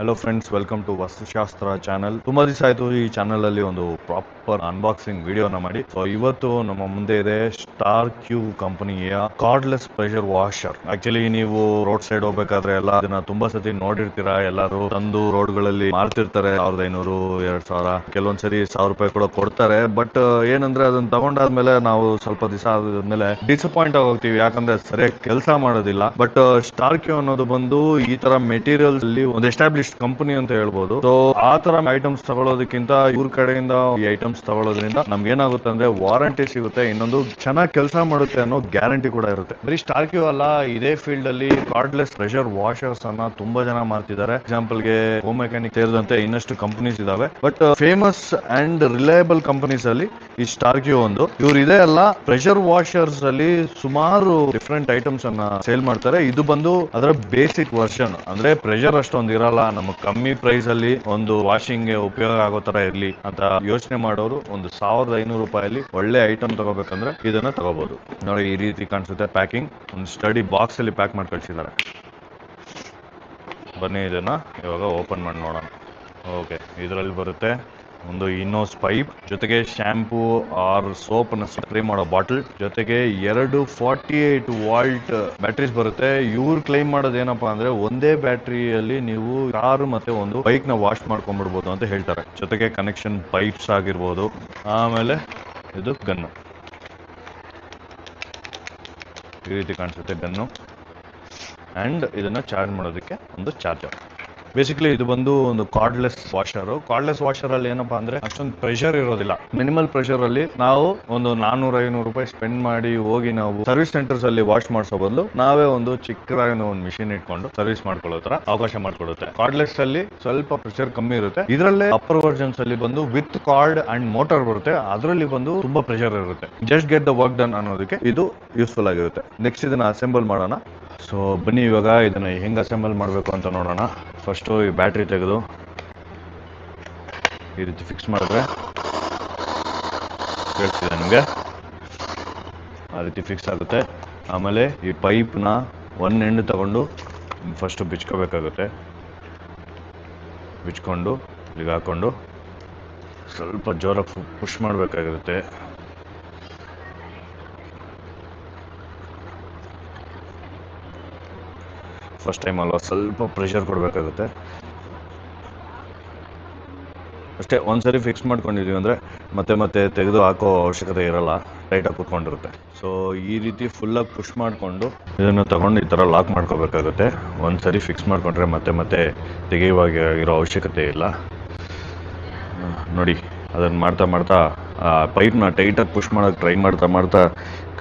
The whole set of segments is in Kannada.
Hello friends, welcome to Vastushastra channel. ತುಂಬಾ ದಿವಸ ಆಯ್ತು ಈ ಚಾನಲ್ ಅಲ್ಲಿ ಒಂದು ಪ್ರಾಪರ್ ಅನ್ಬಾಕ್ಸಿಂಗ್ ವಿಡಿಯೋನ ಮಾಡಿ. ಸೊ ಇವತ್ತು ನಮ್ಮ ಮುಂದೆ ಇದೆ ಸ್ಟಾರ್ ಕ್ಯೂ ಕಂಪನಿಯ ಕಾರ್ಡ್ಲೆಸ್ ಪ್ರೆಷರ್ ವಾಷರ್. ಆಕ್ಚುಲಿ ನೀವು ರೋಡ್ ಸೈಡ್ ಹೋಗ್ಬೇಕಾದ್ರೆ ಎಲ್ಲ ಅದನ್ನ ತುಂಬಾ ಸತಿ ನೋಡಿರ್ತೀರಾ. ಎಲ್ಲರೂ ತಂದು ರೋಡ್ ಗಳಲ್ಲಿ ಮಾರ್ತಿರ್ತಾರೆ. 1500 2000, ಕೆಲವೊಂದ್ಸರಿ 1000 ರೂಪಾಯಿ ಕೂಡ ಕೊಡ್ತಾರೆ. ಬಟ್ ಏನಂದ್ರೆ ಅದನ್ನ ತಗೊಂಡಾದ್ಮೇಲೆ ನಾವು ಸ್ವಲ್ಪ ದಿವಸ ಆದ್ಮೇಲೆ ಡಿಸಪಾಯಿಂಟ್ ಆಗೋಗ್ತೀವಿ, ಯಾಕಂದ್ರೆ ಸರಿಯಾಗಿ ಕೆಲಸ ಮಾಡೋದಿಲ್ಲ. ಬಟ್ ಸ್ಟಾರ್ ಕ್ಯೂ ಅನ್ನೋದು ಬಂದು ಈ ತರ ಮೆಟೀರಿಯಲ್ಸ್ ಅಲ್ಲಿ ಒಂದು ಎಸ್ಟಾಬ್ಲಿಷ್ ಕಂಪನಿ ಅಂತ ಹೇಳ್ಬೋದು. ಸೊ ಆ ತರ ಐಟಮ್ಸ್ ತಗೊಳ್ಳೋದಕ್ಕಿಂತ ಇವ್ರ ಕಡೆಯಿಂದ ಈ ಐಟಮ್ಸ್ ತಗೊಳ್ಳೋದ್ರಿಂದ ನಮ್ಗೆ ಏನಾಗುತ್ತೆ ಅಂದ್ರೆ ವಾರಂಟಿ ಸಿಗುತ್ತೆ, ಇನ್ನೊಂದು ಚೆನ್ನಾಗಿ ಕೆಲಸ ಮಾಡುತ್ತೆ ಅನ್ನೋ ಗ್ಯಾರಂಟಿ ಕೂಡ ಇರುತ್ತೆ. ಬರೀ ಸ್ಟಾರ್ ಕ್ಯೂ ಅಲ್ಲ, ಇದೇ ಫೀಲ್ಡ್ ಅಲ್ಲಿ ಕಾರ್ಡ್ಲೆಸ್ ಪ್ರೆಷರ್ ವಾಷರ್ಸ್ ಅನ್ನ ತುಂಬಾ ಜನ ಮಾಡ್ತಿದ್ದಾರೆ. ಎಕ್ಸಾಂಪಲ್ ಗೆ ಹೋಮ್ ಮೆಕ್ಯಾನಿಕ್ ಸೇರಿದಂತೆ ಇನ್ನಷ್ಟು ಕಂಪನೀಸ್ ಇದಾವೆ. But famous and reliable companies ಅಲ್ಲಿ ಈ ಸ್ಟಾರ್ ಕ್ಯೂ ಒಂದು. ಇವ್ರು ಇದೆ ಅಲ್ಲ, ಪ್ರೆಷರ್ ವಾಷರ್ಸ್ ಅಲ್ಲಿ ಸುಮಾರು ಡಿಫ್ರೆಂಟ್ ಐಟಮ್ಸ್ ಅನ್ನ ಸೇಲ್ ಮಾಡ್ತಾರೆ. ಇದು ಬಂದು ಅದರ ಬೇಸಿಕ್ ವರ್ಷನ್, ಅಂದ್ರೆ ಪ್ರೆಷರ್ ಅಷ್ಟೊಂದು ಇರಲ್ಲ. ನಮಗೆ ಕಮ್ಮಿ ಪ್ರೈಸ್ ಅಲ್ಲಿ ಒಂದು ವಾಷಿಂಗ್ ಗೆ ಉಪಯೋಗ ಆಗೋ ತರ ಇರ್ಲಿ ಅಂತ ಯೋಚನೆ ಮಾಡೋರು ಒಂದು 1500 ರೂಪಾಯಲ್ಲಿ ಒಳ್ಳೆ ಐಟಮ್ ತಗೋಬೇಕಂದ್ರೆ ಇದನ್ನ ತಗೋಬಹುದು. ನೋಡಿ, ಈ ರೀತಿ ಕಾಣಿಸುತ್ತೆ ಪ್ಯಾಕಿಂಗ್. ಒಂದು ಸ್ಟಡಿ ಬಾಕ್ಸ್ ಅಲ್ಲಿ ಪ್ಯಾಕ್ ಮಾಡಿ ಕಳಿಸಿದ್ದಾರೆ. ಬನ್ನಿ ಇದನ್ನ ಇವಾಗ ಓಪನ್ ಮಾಡಿ ನೋಡೋಣ. ಓಕೆ, ಇದರಲ್ಲಿ ಬರುತ್ತೆ ಒಂದು ಇನ್ನೋಸ್ ಪೈಪ್, ಜೊತೆಗೆ ಶಾಂಪೂ ಆರ್ ಸೋಪ್ ನ ಸ್ಪ್ರೇ ಮಾಡೋ ಬಾಟಲ್, ಜೊತೆಗೆ 48 ವಾಲ್ಟ್ ಬ್ಯಾಟ್ರೀಸ್ ಬರುತ್ತೆ. ಇವ್ರು ಕ್ಲೈಮ್ ಮಾಡೋದು ಏನಪ್ಪಾ ಅಂದ್ರೆ ಒಂದೇ ಬ್ಯಾಟ್ರಿಯಲ್ಲಿ ನೀವು ಕಾರು ಮತ್ತೆ ಒಂದು ಬೈಕ್ ನ ವಾಶ್ ಮಾಡ್ಕೊಂಡ್ಬಿಡ್ಬೋದು ಅಂತ ಹೇಳ್ತಾರೆ. ಜೊತೆಗೆ ಕನೆಕ್ಷನ್ ಪೈಪ್ಸ್ ಆಗಿರ್ಬೋದು. ಆಮೇಲೆ ಇದು ಗನ್ನು, ಈ ರೀತಿ ಕಾಣಿಸುತ್ತೆ ಗನ್ನು. ಅಂಡ್ ಇದನ್ನ ಚಾರ್ಜ್ ಮಾಡೋದಕ್ಕೆ ಒಂದು ಚಾರ್ಜರ್. ಬೇಸಿಕಲಿ ಇದು ಬಂದು ಒಂದು ಕಾರ್ಡ್ಲೆಸ್ ವಾಷರ್. ಕಾರ್ಡ್ಲೆಸ್ ವಾಷರ್ ಅಲ್ಲಿ ಏನಪ್ಪಾ ಅಂದ್ರೆ ಅಷ್ಟೊಂದು ಪ್ರೆಷರ್ ಇರೋದಿಲ್ಲ. ಮಿನಿಮಲ್ ಪ್ರೆಷರ್ ಅಲ್ಲಿ ನಾವು ಒಂದು 400-500 ರೂಪಾಯಿ ಸ್ಪೆಂಡ್ ಮಾಡಿ ಹೋಗಿ ನಾವು ಸರ್ವಿಸ್ ಸೆಂಟರ್ಸ್ ಅಲ್ಲಿ ವಾಶ್ ಮಾಡಿಸೋ ಬದಲು ನಾವೇ ಒಂದು ಚಿಕ್ಕದಾಗಿ ಒಂದು ಮಿಷಿನ್ ಇಟ್ಕೊಂಡು ಸರ್ವಿಸ್ ಮಾಡ್ಕೊಳ್ಳೋ ತರ ಅವಕಾಶ ಮಾಡ್ಕೊಡುತ್ತೆ. ಕಾರ್ಡ್ಲೆಸ್ ಅಲ್ಲಿ ಸ್ವಲ್ಪ ಪ್ರೆಷರ್ ಕಮ್ಮಿ ಇರುತ್ತೆ. ಇದರಲ್ಲೇ ಅಪ್ಪರ್ ವರ್ಷನ್ಸ್ ಅಲ್ಲಿ ಬಂದು ವಿತ್ ಕಾರ್ಡ್ ಅಂಡ್ ಮೋಟರ್ ಬರುತ್ತೆ, ಅದರಲ್ಲಿ ಬಂದು ತುಂಬಾ ಪ್ರೆಷರ್ ಇರುತ್ತೆ. Just get the work done ಅನ್ನೋದಕ್ಕೆ ಇದು ಯೂಸ್ಫುಲ್ ಆಗಿರುತ್ತೆ. ನೆಕ್ಸ್ಟ್ ಇದನ್ನ ಅಸೆಂಬಲ್ ಮಾಡೋಣ. ಸೊ ಬನ್ನಿ ಇವಾಗ ಇದನ್ನ ಹೆಂಗ್ ಅಸೆಂಬಲ್ ಮಾಡಬೇಕು ಅಂತ ನೋಡೋಣ. ಫಸ್ಟು ಈ ಬ್ಯಾಟ್ರಿ ತೆಗೆದು ಈ ರೀತಿ ಫಿಕ್ಸ್ ಮಾಡಿದ್ರೆ, ಕೇಳ್ತಿದೆ ನಿಮಗೆ, ಆ ರೀತಿ ಫಿಕ್ಸ್ ಆಗುತ್ತೆ. ಆಮೇಲೆ ಈ ಪೈಪ್ನ ಒಂದು ಎಂಡ್ ತಗೊಂಡು ಫಸ್ಟು ಬಿಚ್ಕೋಬೇಕಾಗುತ್ತೆ. ಬಿಚ್ಕೊಂಡು ಇಲ್ಲಿಗೆ ಹಾಕೊಂಡು ಸ್ವಲ್ಪ ಜೋರಾಗಿ ಪುಷ್ ಮಾಡಬೇಕಾಗಿರುತ್ತೆ. ಫಸ್ಟ್ ಟೈಮ್ ಅಲ್ವಾ, ಸ್ವಲ್ಪ ಪ್ರೆಷರ್ ಕೊಡಬೇಕಾಗುತ್ತೆ ಅಷ್ಟೇ. ಒಂದ್ಸರಿ ಫಿಕ್ಸ್ ಮಾಡ್ಕೊಂಡಿದೀವಿ ಅಂದ್ರೆ ಮತ್ತೆ ಮತ್ತೆ ತೆಗೆದು ಹಾಕೋ ಅವಶ್ಯಕತೆ ಇರಲ್ಲ, ಟೈಟಾಗಿ ಕೂತ್ಕೊಂಡಿರುತ್ತೆ. ಸೊ ಈ ರೀತಿ ಫುಲ್ಲಾಗಿ ಪುಷ್ ಮಾಡಿಕೊಂಡು ಇದನ್ನು ತಗೊಂಡು ಈ ಥರ ಲಾಕ್ ಮಾಡ್ಕೋಬೇಕಾಗುತ್ತೆ. ಒಂದ್ಸರಿ ಫಿಕ್ಸ್ ಮಾಡ್ಕೊಂಡ್ರೆ ಮತ್ತೆ ಮತ್ತೆ ತೆಗೆಯುವಾಗ ಇರೋ ಅವಶ್ಯಕತೆ ಇಲ್ಲ. ನೋಡಿ, ಅದನ್ನು ಮಾಡ್ತಾ ಮಾಡ್ತಾ ಆ ಪೈಪ್ನ ಟೈಟಾಗಿ ಪುಷ್ ಮಾಡೋಕ್ಕೆ ಟ್ರೈ ಮಾಡ್ತಾ ಮಾಡ್ತಾ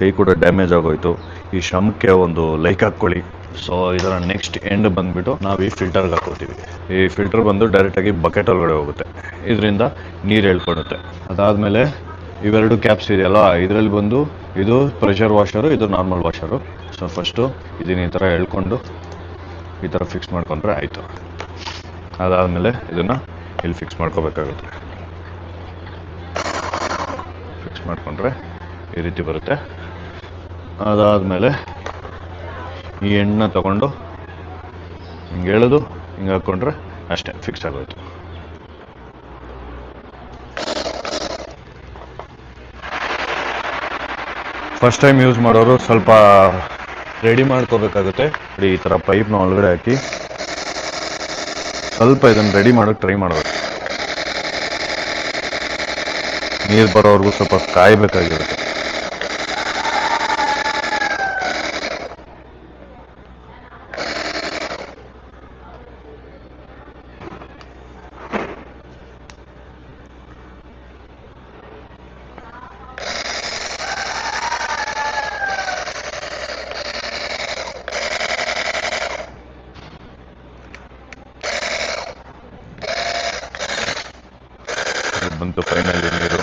ಕೈ ಕೂಡ ಡ್ಯಾಮೇಜ್ ಆಗೋಯ್ತು. ಈ ಶ್ರಮಕ್ಕೆ ಒಂದು ಲೈಕ್ ಹಾಕ್ಕೊಳ್ಳಿ. ಸೊ ಇದರ ನೆಕ್ಸ್ಟ್ ಎಂಡ್ ಬಂದ್ಬಿಟ್ಟು ನಾವು ಈ ಫಿಲ್ಟರ್ಗೆ ಹಾಕೋತೀವಿ. ಈ ಫಿಲ್ಟರ್ ಬಂದು ಡೈರೆಕ್ಟಾಗಿ ಬಕೆಟ್ ಒಳಗಡೆ ಹೋಗುತ್ತೆ, ಇದರಿಂದ ನೀರು ಹೇಳ್ಕೊಳುತ್ತೆ. ಅದಾದಮೇಲೆ ಇವೆರಡು ಕ್ಯಾಪ್ಸ್ ಇದೆಯಲ್ಲ, ಇದರಲ್ಲಿ ಬಂದು ಇದು ಪ್ರೆಷರ್ ವಾಷರು, ಇದು ನಾರ್ಮಲ್ ವಾಷರು. ಸೊ ಫಸ್ಟು ಇದನ್ನ ಈ ಥರ ಎಳ್ಕೊಂಡು ಈ ಥರ ಫಿಕ್ಸ್ ಮಾಡ್ಕೊಂಡ್ರೆ ಆಯಿತು. ಅದಾದಮೇಲೆ ಇದನ್ನು ಇಲ್ಲಿ ಫಿಕ್ಸ್ ಮಾಡ್ಕೋಬೇಕಾಗುತ್ತೆ. ಫಿಕ್ಸ್ ಮಾಡಿಕೊಂಡ್ರೆ ಈ ರೀತಿ ಬರುತ್ತೆ. ಅದಾದಮೇಲೆ ಈ ಎಣ್ಣೆ ತಗೊಂಡು ಹಿಂಗೆ ಎಳೆದು ಹಿಂಗೆ ಹಾಕ್ಕೊಂಡ್ರೆ ಅಷ್ಟೇ, ಫಿಕ್ಸ್ ಆಗೋಯ್ತು. ಫಸ್ಟ್ ಟೈಮ್ ಯೂಸ್ ಮಾಡೋರು ಸ್ವಲ್ಪ ರೆಡಿ ಮಾಡ್ಕೋಬೇಕಾಗುತ್ತೆ. ಈ ಥರ ಪೈಪ್ನ ಒಳಗಡೆ ಹಾಕಿ ಸ್ವಲ್ಪ ಇದನ್ನು ರೆಡಿ ಮಾಡೋಕ್ಕೆ ಟ್ರೈ ಮಾಡಬೇಕು. ನೀರು ಬರೋವರೆಗೂ ಸ್ವಲ್ಪ ಕಾಯಬೇಕಾಗಿರುತ್ತೆ. ಬಂತು ಫೈನಲಿ ನೀರು.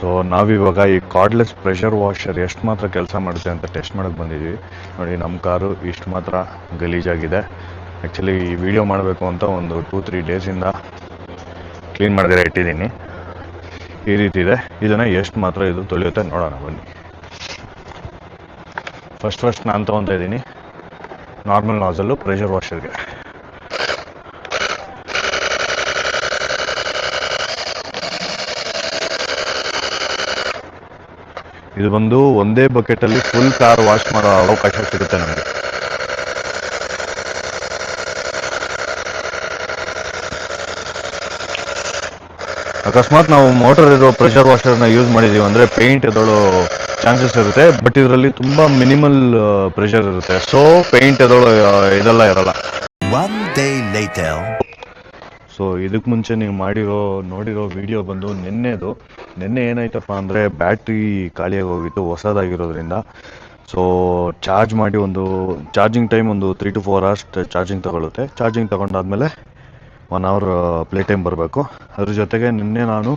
ಸೊ ನಾವಿವಾಗ ಈ ಕಾರ್ಡ್ಲೆಸ್ ಪ್ರೆಷರ್ ವಾಷರ್ ಎಷ್ಟು ಮಾತ್ರ ಕೆಲಸ ಮಾಡುತ್ತೆ ಅಂತ ಟೆಸ್ಟ್ ಮಾಡೋಕ್ಕೆ ಬಂದಿದ್ದೀವಿ. ನೋಡಿ, ನಮ್ಮ ಕಾರು ಇಷ್ಟು ಮಾತ್ರ ಗಲೀಜಾಗಿದೆ. ಆ್ಯಕ್ಚುಲಿ ಈ ವಿಡಿಯೋ ಮಾಡಬೇಕು ಅಂತ ಒಂದು 2-3 ಡೇಸಿಂದ ಕ್ಲೀನ್ ಮಾಡಿದ್ರೆ ಇಟ್ಟಿದ್ದೀನಿ. ಈ ರೀತಿ ಇದೆ. ಇದನ್ನು ಎಷ್ಟು ಮಾತ್ರ ಇದು ತೊಳೆಯುತ್ತೆ ನೋಡೋಣ ಬನ್ನಿ. ಫಸ್ಟ್ ನಾನು ತೊಗೊತಾ ಇದ್ದೀನಿ ನಾರ್ಮಲ್ ನಾಸಲ್ಲು ಪ್ರೆಷರ್ ವಾಷರ್ಗೆ. ಇದು ಬಂದು ಒಂದೇ ಬಕೆಟಲ್ಲಿ ಫುಲ್ ಕಾರ್ ವಾಶ್ ಮಾಡೋ ಅವಕಾಶ ಸಿಗುತ್ತೆ ನಮಗೆ. ಅಕಸ್ಮಾತ್ ನಾವು ಮೋಟರ್ ಇರೋ ಪ್ರೆಷರ್ ವಾಷರ್ನ ಯೂಸ್ ಮಾಡಿದ್ದೀವಿ ಅಂದರೆ ಪೇಂಟ್ ಎದೊಳೋ ಚಾನ್ಸಸ್ ಇರುತ್ತೆ. ಬಟ್ ಇದರಲ್ಲಿ ತುಂಬ ಮಿನಿಮಲ್ ಪ್ರೆಷರ್ ಇರುತ್ತೆ. ಸೊ ಪೇಂಟ್ ಎದೊಳೋ ಇದೆಲ್ಲ ಇರಲ್ಲ. ಸೊ ಇದಕ್ಕೆ ಮುಂಚೆ ನೀವು ನೋಡಿರೋ ವಿಡಿಯೋ ಬಂದು ನಿನ್ನೆ ಏನಾಯ್ತಪ್ಪ ಅಂದರೆ ಬ್ಯಾಟ್ರಿ ಖಾಲಿಯಾಗಿ ಹೋಗಿತ್ತು ಹೊಸದಾಗಿರೋದ್ರಿಂದ. ಸೊ ಚಾರ್ಜಿಂಗ್ ಟೈಮ್ ಒಂದು 3 to 4 hours ಚಾರ್ಜಿಂಗ್ ತಗೊಳುತ್ತೆ. ಚಾರ್ಜಿಂಗ್ ತಗೊಂಡಾದ್ಮೇಲೆ 1 hour ಪ್ಲೇ ಟೈಮ್ ಬರಬೇಕು. ಅದ್ರ ಜೊತೆಗೆ ನಿನ್ನೆ ನಾನು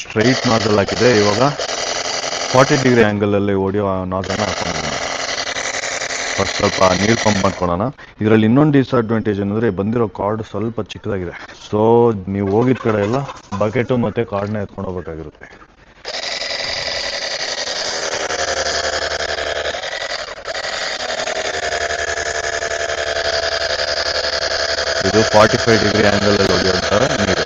ಸ್ಟ್ರೈಟ್ ನಾಸಲ್ ಹಾಕಿದ್ದೆ. ಇವಾಗ 40 ಡಿಗ್ರಿ ಆ್ಯಂಗಲಲ್ಲಿ ಹೊಡೆಯೋ ನಾಸಲ್ನ ಹಾಕೊಂಡಿದ್ದೀನಿ. ಫಸ್ಟ್ ಸ್ವಲ್ಪ ನೀರು ಪಂಪ್ ಮಾಡ್ಕೊಳ್ಳೋಣ. ಇದರಲ್ಲಿ ಇನ್ನೊಂದು ಡಿಸ್ಅಡ್ವಾಂಟೇಜ್ ಏನಂದರೆ ಬಂದಿರೋ ಕಾರ್ಡ್ ಸ್ವಲ್ಪ ಚಿಕ್ಕದಾಗಿದೆ. ಸೊ ನೀವು ಹೋಗಿದ ಕಡೆ ಎಲ್ಲ ಬಕೆಟು ಮತ್ತು ಕಾರ್ಡ್ನ ಎತ್ಕೊಂಡು ಹೋಗ್ಬೇಕಾಗಿರುತ್ತೆ. ಇದು 45 ಡಿಗ್ರಿ ಆ್ಯಂಗಲಲ್ಲಿ ಹೊಡೆಯುವಂಥ ನೀರು.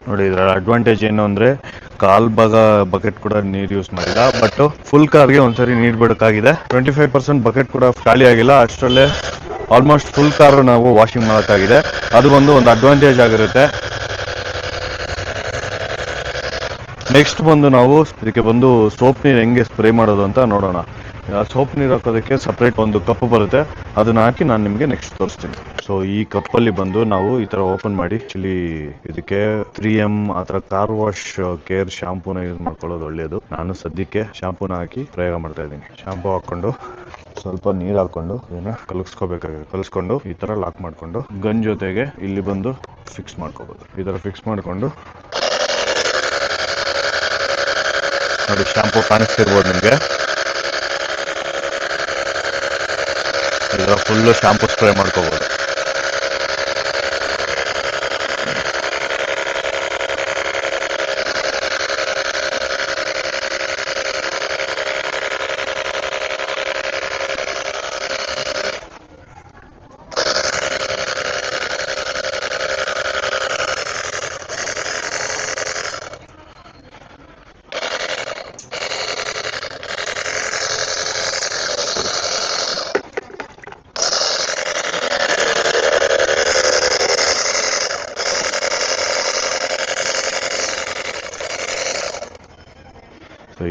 ನೋಡಿ, ಇದರ ಅಡ್ವಾಂಟೇಜ್ ಏನು ಅಂದರೆ ಕಾಲ್ ಭಾಗ ಬಕೆಟ್ ಕೂಡ ನೀರು ಯೂಸ್ ಮಾಡಿಲ್ಲ. ಬಟ್ ಫುಲ್ ಕಾರ್ಗೆ ಒಂದ್ಸರಿ ನೀರು ಬಿಡೋಕ್ಕಾಗಿದೆ. 25% ಬಕೆಟ್ ಕೂಡ ಖಾಲಿ ಆಗಿಲ್ಲ. ಅಷ್ಟರಲ್ಲೇ ಆಲ್ಮೋಸ್ಟ್ ಫುಲ್ ಕಾರು ನಾವು ವಾಷಿಂಗ್ ಮಾಡೋಕ್ಕಾಗಿದೆ. ಅದು ಒಂದು ಅಡ್ವಾಂಟೇಜ್ ಆಗಿರುತ್ತೆ. ನೆಕ್ಸ್ಟ್ ಬಂದು ನಾವು ಇದಕ್ಕೆ ಬಂದು ಸೋಪ್ ನೀರು ಹೆಂಗೆ ಸ್ಪ್ರೇ ಮಾಡೋದು ಅಂತ ನೋಡೋಣ. ಸೋಪ್ ನೀರು ಹಾಕೋದಕ್ಕೆ ಸಪ್ರೇಟ್ ಒಂದು ಕಪ್ ಬರುತ್ತೆ. ಅದನ್ನ ಹಾಕಿ ನಾನು ನಿಮಗೆ ನೆಕ್ಸ್ಟ್ ತೋರಿಸ್ತೀನಿ. ಸೊ ಈ ಕಪ್ಪಲ್ಲಿ ಬಂದು ನಾವು ಈ ಥರ ಓಪನ್ ಮಾಡಿ ಆ್ಯಕ್ಚುಲಿ ಇದಕ್ಕೆ 3M ಆ ಥರ ಕಾರ್ ವಾಶ್ ಕೇರ್ ಶಾಂಪೂನ ಯೂಸ್ ಮಾಡ್ಕೊಳ್ಳೋದು ಒಳ್ಳೆಯದು. ನಾನು ಸದ್ಯಕ್ಕೆ ಶಾಂಪೂನ ಹಾಕಿ ಪ್ರಯೋಗ ಮಾಡ್ತಾ ಇದ್ದೀನಿ. ಶಾಂಪೂ ಹಾಕ್ಕೊಂಡು ಸ್ವಲ್ಪ ನೀರು ಹಾಕ್ಕೊಂಡು ಇದನ್ನ ಕಲಿಸ್ಕೊಂಡು ಈ ಥರ ಲಾಕ್ ಮಾಡಿಕೊಂಡು ಗನ್ ಜೊತೆಗೆ ಇಲ್ಲಿ ಬಂದು ಫಿಕ್ಸ್ ಮಾಡ್ಕೋಬೋದು. ಈ ಥರ ಫಿಕ್ಸ್ ಮಾಡಿಕೊಂಡು ನೋಡಿ, ಶಾಂಪೂ ಕಾಣಿಸ್ತಿರ್ಬೋದು ನಿಮಗೆ. ಇದರ ಫುಲ್ಲು ಶಾಂಪೂ ಸ್ಪ್ರೇ ಮಾಡ್ಕೋಬೋದು.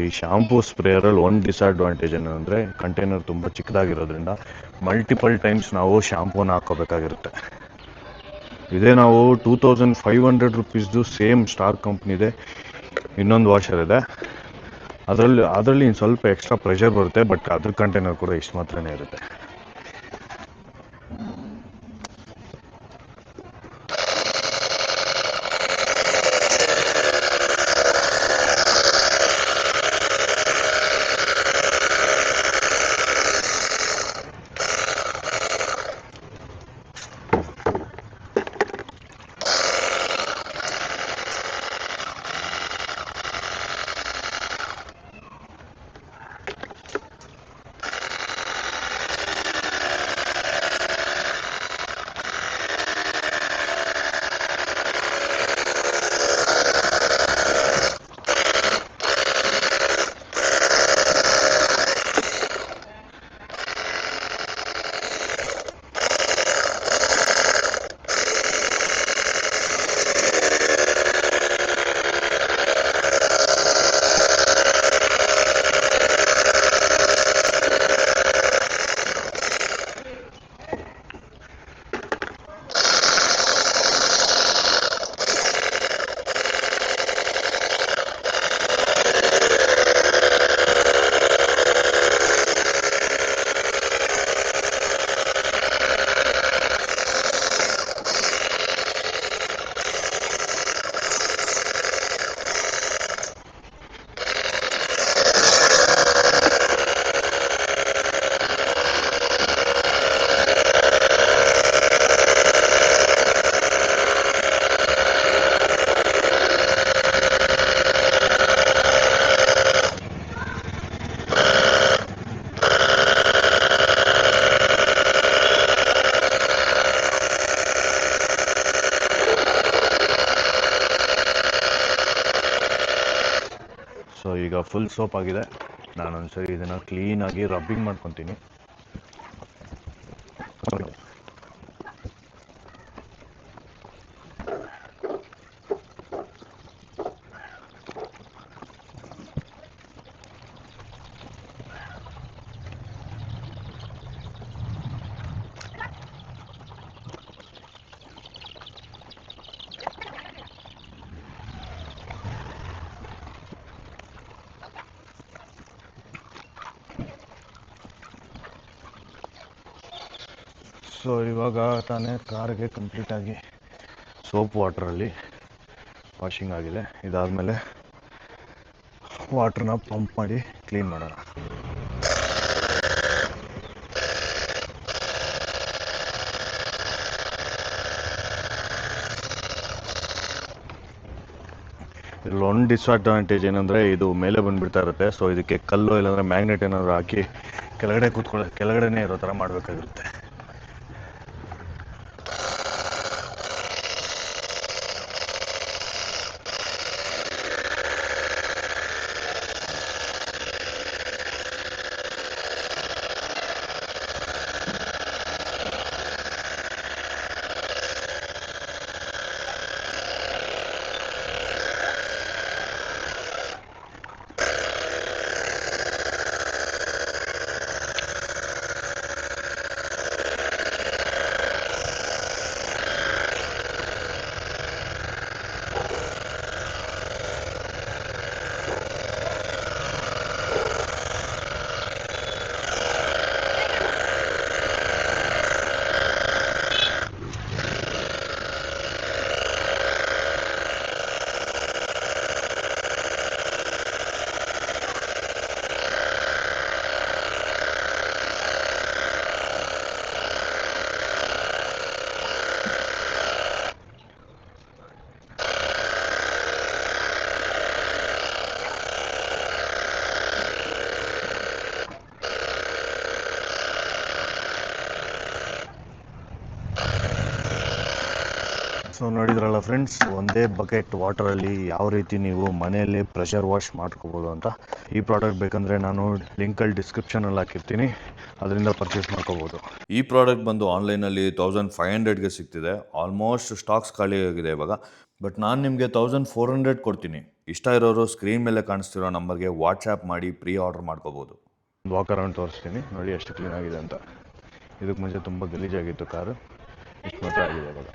ಈ ಶಾಂಪೂ ಸ್ಪ್ರೇಯರಲ್ಲಿ ಒಂದು ಡಿಸ್ಅಡ್ವಾಂಟೇಜ್ ಏನಂದರೆ ಕಂಟೈನರ್ ತುಂಬ ಚಿಕ್ಕದಾಗಿರೋದ್ರಿಂದ ಮಲ್ಟಿಪಲ್ ಟೈಮ್ಸ್ ನಾವು ಶಾಂಪೂನ ಹಾಕ್ಕೋಬೇಕಾಗಿರುತ್ತೆ. ಇದೇ ನಾವು 2500 ರುಪೀಸ್ದು ಸೇಮ್ ಸ್ಟಾರ್ ಕಂಪ್ನಿದೆ ಇನ್ನೊಂದು ವಾಷರ್ ಇದೆ. ಅದರಲ್ಲಿ ಸ್ವಲ್ಪ ಎಕ್ಸ್ಟ್ರಾ ಪ್ರೆಷರ್ ಬರುತ್ತೆ, ಬಟ್ ಅದ್ರ ಕಂಟೈನರ್ ಕೂಡ ಇಷ್ಟು ಮಾತ್ರನೇ ಇರುತ್ತೆ. ಸೊ ಈಗ ಫುಲ್ ಸೋಪ್ ಆಗಿದೆ. ನಾನೊಂದ್ಸರಿ ಇದನ್ನು ಕ್ಲೀನಾಗಿ ರಬ್ಬಿಂಗ್ ಮಾಡ್ಕೊತೀನಿ. ಸೊ ಇವಾಗ ತಾನೇ ಕಾರ್ಗೆ ಕಂಪ್ಲೀಟಾಗಿ ಸೋಪ್ ವಾಟ್ರಲ್ಲಿ ವಾಷಿಂಗ್ ಆಗಿದೆ. ಇದಾದಮೇಲೆ ವಾಟ್ರನ್ನ ಪಂಪ್ ಮಾಡಿ ಕ್ಲೀನ್ ಮಾಡೋಣ. ಇಲ್ಲೊಂದು ಡಿಸ್ಅಡ್ವಾಂಟೇಜ್ ಏನಂದರೆ ಇದು ಮೇಲೆ ಬಂದುಬಿಡ್ತಾ ಇರುತ್ತೆ. ಸೊ ಇದಕ್ಕೆ ಕಲ್ಲು ಇಲ್ಲಾಂದರೆ ಮ್ಯಾಗ್ನೆಟ್ ಏನಾದರೂ ಹಾಕಿ ಕೆಳಗಡೆನೇ ಇರೋ ಥರ ಮಾಡಬೇಕಾಗಿರುತ್ತೆ. ಸೊ ನೋಡಿದ್ರಲ್ಲ ಫ್ರೆಂಡ್ಸ್, ಒಂದೇ ಬಕೆಟ್ ವಾಟರಲ್ಲಿ ಯಾವ ರೀತಿ ನೀವು ಮನೆಯಲ್ಲಿ ಪ್ರೆಷರ್ ವಾಶ್ ಮಾಡ್ಕೋಬೋದು ಅಂತ. ಈ ಪ್ರಾಡಕ್ಟ್ ಬೇಕಂದರೆ ನಾನು ಲಿಂಕಲ್ಲಿ ಡಿಸ್ಕ್ರಿಪ್ಷನಲ್ಲಿ ಹಾಕಿರ್ತೀನಿ, ಅದರಿಂದ ಪರ್ಚೇಸ್ ಮಾಡ್ಕೋಬೋದು. ಈ ಪ್ರಾಡಕ್ಟ್ ಬಂದು ಆನ್ಲೈನಲ್ಲಿ 1500ಗೆ ಸಿಗ್ತಿದೆ. ಆಲ್ಮೋಸ್ಟ್ ಸ್ಟಾಕ್ಸ್ ಖಾಲಿ ಆಗಿದೆ ಇವಾಗ. ಬಟ್ ನಾನು ನಿಮಗೆ 1400 ಕೊಡ್ತೀನಿ. ಇಷ್ಟ ಇರೋರು ಸ್ಕ್ರೀನ್ ಮೇಲೆ ಕಾಣಿಸ್ತಿರೋ ನಂಬರ್ಗೆ ವಾಟ್ಸ್ಆ್ಯಪ್ ಮಾಡಿ ಪ್ರೀ ಆರ್ಡರ್ ಮಾಡ್ಕೋಬೋದು. ವಾಕ್ ಅರೌಂಡ್ ತೋರಿಸ್ತೀನಿ ನೋಡಿ ಎಷ್ಟು ಕ್ಲೀನ್ ಆಗಿದೆ ಅಂತ. ಇದಕ್ಕೆ ಮುಂಚೆ ತುಂಬ ಗಲೀಜಾಗಿತ್ತು ಕಾರು, ಇಷ್ಟು ಮಾತ್ರ ಆಗಿದೆ ಇವಾಗ.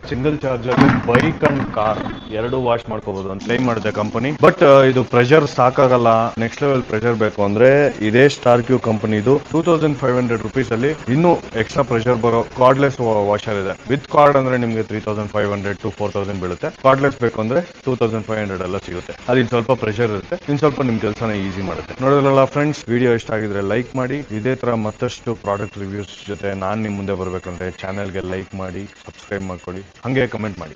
Single charger bike and car ಎರಡು ವಾಶ್ ಮಾಡ್ಕೋಬಹುದು ಅಂತ ಕ್ಲೈಮ್ ಮಾಡುತ್ತೆ ಕಂಪನಿ. ಬಟ್ ಇದು ಪ್ರೆಷರ್ ಸಾಕಾಗಲ್ಲ, ನೆಕ್ಸ್ಟ್ ಲೆವೆಲ್ ಪ್ರೆಷರ್ ಬೇಕು ಅಂದ್ರೆ ಇದೇ ಸ್ಟಾರ್ ಕ್ಯೂ ಕಂಪನಿದು 2500 rupees ಅಲ್ಲಿ ಇನ್ನೂ ಎಕ್ಸ್ಟ್ರಾ ಪ್ರೆಷರ್ ಬರೋ ಕಾರ್ಡ್ಲೆಸ್ ವಾಷರ್ ಇದೆ. ವಿತ್ ಕಾರ್ಡ್ ಅಂದ್ರೆ ನಿಮ್ಗೆ 3500 to 4000 ಬೀಳುತ್ತೆ. ಕಾರ್ಡ್ಲೆಸ್ ಬೇಕು ಅಂದ್ರೆ 2500 ಎಲ್ಲ ಸಿಗುತ್ತೆ. ಅದು ಸ್ವಲ್ಪ ಪ್ರೆಷರ್ ಇರುತ್ತೆ, ಸ್ವಲ್ಪ ನಿಮ್ ಕೆಲಸನ ಈಸಿ ಮಾಡುತ್ತೆ. ನೋಡಿದ್ರಲ್ಲ ಫ್ರೆಂಡ್ಸ್, ವಿಡಿಯೋ ಇಷ್ಟ ಆಗಿದ್ರೆ ಲೈಕ್ ಮಾಡಿ. ಇದೇ ತರ ಮತ್ತಷ್ಟು ಪ್ರಾಡಕ್ಟ್ ರಿವ್ಯೂಸ್ ಜೊತೆ ನಾನ್ ನಿಮ್ ಮುಂದೆ ಬರ್ಬೇಕಂದ್ರೆ ಚಾನೆಲ್ಗೆ ಲೈಕ್ ಮಾಡಿ, ಸಬ್ಸ್ಕ್ರೈಬ್ ಮಾಡ್ಕೊಳ್ಳಿ, ಹಂಗೆ ಕಮೆಂಟ್ ಮಾಡಿ.